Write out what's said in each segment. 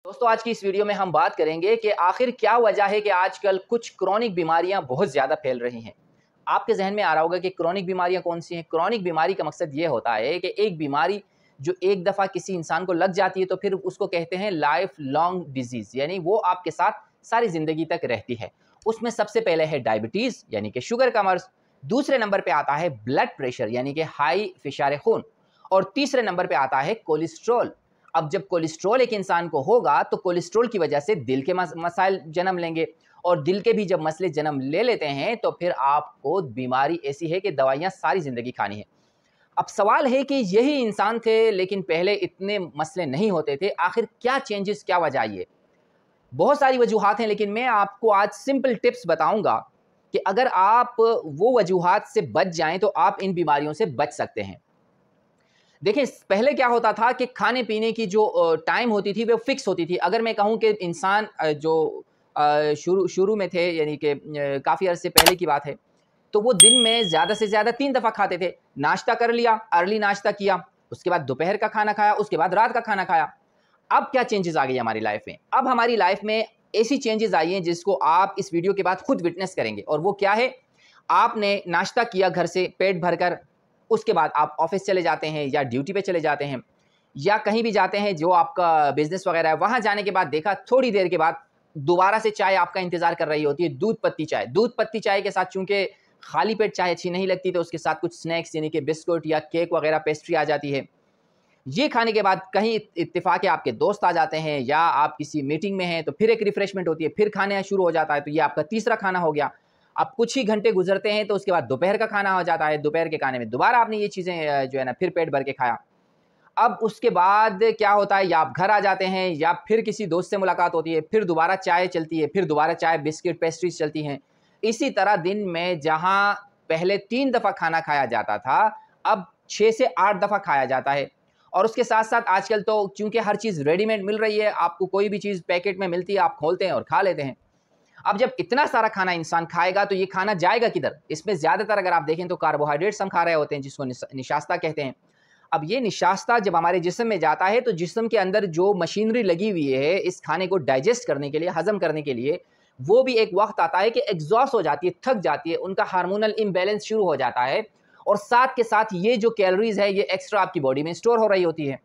दोस्तों आज की इस वीडियो में हम बात करेंगे कि आखिर क्या वजह है कि आजकल कुछ क्रॉनिक बीमारियां बहुत ज़्यादा फैल रही हैं। आपके ज़हन में आ रहा होगा कि क्रॉनिक बीमारियां कौन सी हैं? क्रॉनिक बीमारी का मकसद ये होता है कि एक बीमारी जो एक दफ़ा किसी इंसान को लग जाती है तो फिर उसको कहते हैं लाइफ लॉन्ग डिजीज़, यानी वो आपके साथ सारी ज़िंदगी तक रहती है। उसमें सबसे पहले है डायबिटीज़ यानी कि शुगर का मर्ज़, दूसरे नंबर पे आता है ब्लड प्रेशर यानी कि हाई फिशार खून, और तीसरे नंबर पे आता है कोलेस्ट्रॉल। अब जब कोलेस्ट्रॉल एक इंसान को होगा तो कोलेस्ट्रॉल की वजह से दिल के मसाइल जन्म लेंगे, और दिल के भी जब मसले जन्म ले लेते हैं तो फिर आपको बीमारी ऐसी है कि दवाइयाँ सारी ज़िंदगी खानी है। अब सवाल है कि यही इंसान थे लेकिन पहले इतने मसले नहीं होते थे, आखिर क्या चेंजेस, क्या वजह ये? बहुत सारी वजूहात हैं लेकिन मैं आपको आज सिंपल टिप्स बताऊंगा कि अगर आप वो वजूहात से बच जाएं तो आप इन बीमारियों से बच सकते हैं। देखिए, पहले क्या होता था कि खाने-पीने की जो टाइम होती थी वो फ़िक्स होती थी। अगर मैं कहूँ कि इंसान जो शुरू शुरू में थे, यानी कि काफ़ी अरसे पहले की बात है, तो वो दिन में ज़्यादा से ज़्यादा 3 दफ़ा खाते थे। नाश्ता कर लिया, अर्ली नाश्ता किया, उसके बाद दोपहर का खाना खाया, उसके बाद रात का खाना खाया। अब क्या चेंजेज़ आ गई हमारी लाइफ़ में? अब हमारी लाइफ़ में ऐसी चेंजेज़ आई हैं जिसको आप इस वीडियो के बाद खुद विटनेस करेंगे, और वो क्या है? आपने नाश्ता किया घर से पेट भरकर, उसके बाद आप ऑफ़िस चले जाते हैं या ड्यूटी पे चले जाते हैं या कहीं भी जाते हैं जो आपका बिज़नेस वग़ैरह है, वहाँ जाने के बाद देखा थोड़ी देर के बाद दोबारा से चाय आपका इंतज़ार कर रही होती है, दूध पत्ती चाय। दूध पत्ती चाय के साथ चूँकि खाली पेट चाय अच्छी नहीं लगती तो उसके साथ कुछ स्नैक्स यानी कि बिस्कुट या केक वग़ैरह पेस्ट्री आ जाती है। ये खाने के बाद कहीं इत्तेफ़ाक है आपके दोस्त आ जाते हैं या आप किसी मीटिंग में हैं तो फिर एक रिफ्रेशमेंट होती है, फिर खाना शुरू हो जाता है, तो ये आपका तीसरा खाना हो गया। अब कुछ ही घंटे गुज़रते हैं तो उसके बाद दोपहर का खाना हो जाता है, दोपहर के खाने में दोबारा आपने ये चीज़ें जो है ना फिर पेट भर के खाया। अब उसके बाद क्या होता है, या आप घर आ जाते हैं या फिर किसी दोस्त से मुलाकात होती है, फिर दोबारा चाय चलती है, फिर दोबारा चाय, बिस्किट, पेस्ट्रीज़ चलती हैं। इसी तरह दिन में जहाँ पहले 3 दफ़ा खाना खाया जाता था, अब 6 से 8 दफ़ा खाया जाता है। और उसके साथ-साथ आजकल तो चूँकि हर चीज़ रेडीमेड मिल रही है, आपको कोई भी चीज़ पैकेट में मिलती है, आप खोलते हैं और खा लेते हैं। अब जब इतना सारा खाना इंसान खाएगा तो ये खाना जाएगा किधर? इसमें ज़्यादातर अगर आप देखें तो कार्बोहाइड्रेट्स हम खा रहे होते हैं जिसको निशास्ता कहते हैं। अब ये निशास्ता जब हमारे जिस्म में जाता है तो जिस्म के अंदर जो मशीनरी लगी हुई है इस खाने को डाइजेस्ट करने के लिए, हज़म करने के लिए, वो भी एक वक़्त आता है कि एग्ज़ॉस्ट हो जाती है, थक जाती है, उनका हार्मोनल इम्बैलेंस शुरू हो जाता है, और साथ के साथ ये जो कैलोरीज़ है ये एक्स्ट्रा आपकी बॉडी में स्टोर हो रही होती है।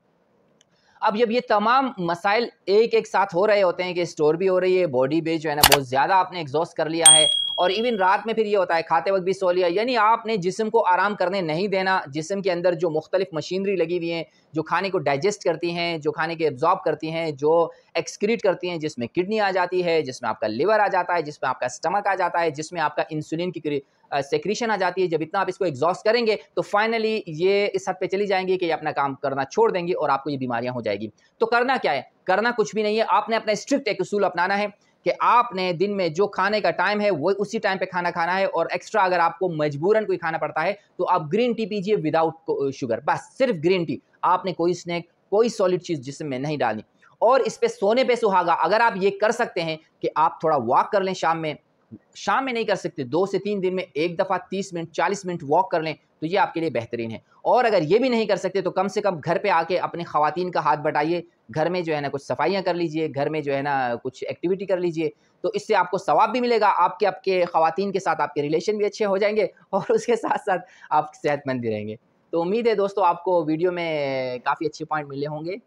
अब जब ये तमाम मसाइल एक-एक साथ हो रहे होते हैं कि स्टोर भी हो रही है, बॉडी भी जो है ना बहुत ज़्यादा आपने एग्ज़ॉस्ट कर लिया है, और इवन रात में फिर ये होता है खाते वक़्त भी सो लिया, यानी आपने जिस्म को आराम करने नहीं देना। जिस्म के अंदर जो मुख्तलिफ़ मशीनरी लगी हुई हैं, जो खाने को डाइजेस्ट करती हैं, जो खाने को एब्ज़ॉर्ब करती हैं, जो एक्सक्रीट करती हैं, जिसमें किडनी आ जाती है, जिसमें आपका लिवर आ जाता है, जिसमें आपका स्टमक आ जाता है, जिसमें आपका इंसुलिन की सेक्रीशन आ जाती है। जब इतना आप इसको एग्ज़ॉस्ट करेंगे तो फाइनली ये इस हद पे चली जाएँगी कि ये अपना काम करना छोड़ देंगी और आपको ये बीमारियाँ हो जाएगी। तो करना क्या है? करना कुछ भी नहीं है, आपने अपना स्ट्रिक्ट एक उसूल अपनाना है कि आपने दिन में जो खाने का टाइम है वो उसी टाइम पे खाना खाना है, और एक्स्ट्रा अगर आपको मजबूरन कोई खाना पड़ता है तो आप ग्रीन टी पीजिए विदाउट शुगर, बस सिर्फ ग्रीन टी। आपने कोई स्नैक, कोई सॉलिड चीज़ जिस्म में नहीं डालनी। और इस पे सोने पे सुहागा, अगर आप ये कर सकते हैं कि आप थोड़ा वॉक कर लें शाम में नहीं कर सकते, 2 से 3 दिन में 1 दफ़ा 30 मिनट 40 मिनट वॉक कर लें तो ये आपके लिए बेहतरीन है। और अगर ये भी नहीं कर सकते तो कम से कम घर पे आके अपनी ख़वातीन का हाथ बटाइए, घर में जो है ना कुछ सफाइयाँ कर लीजिए, घर में जो है ना कुछ एक्टिविटी कर लीजिए, तो इससे आपको सवाब भी मिलेगा, आपके ख़वातीन के साथ आपके रिलेशन भी अच्छे हो जाएँगे और उसके साथ-साथ आप सेहतमंद भी रहेंगे। तो उम्मीद है दोस्तों आपको वीडियो में काफ़ी अच्छे पॉइंट मिले होंगे।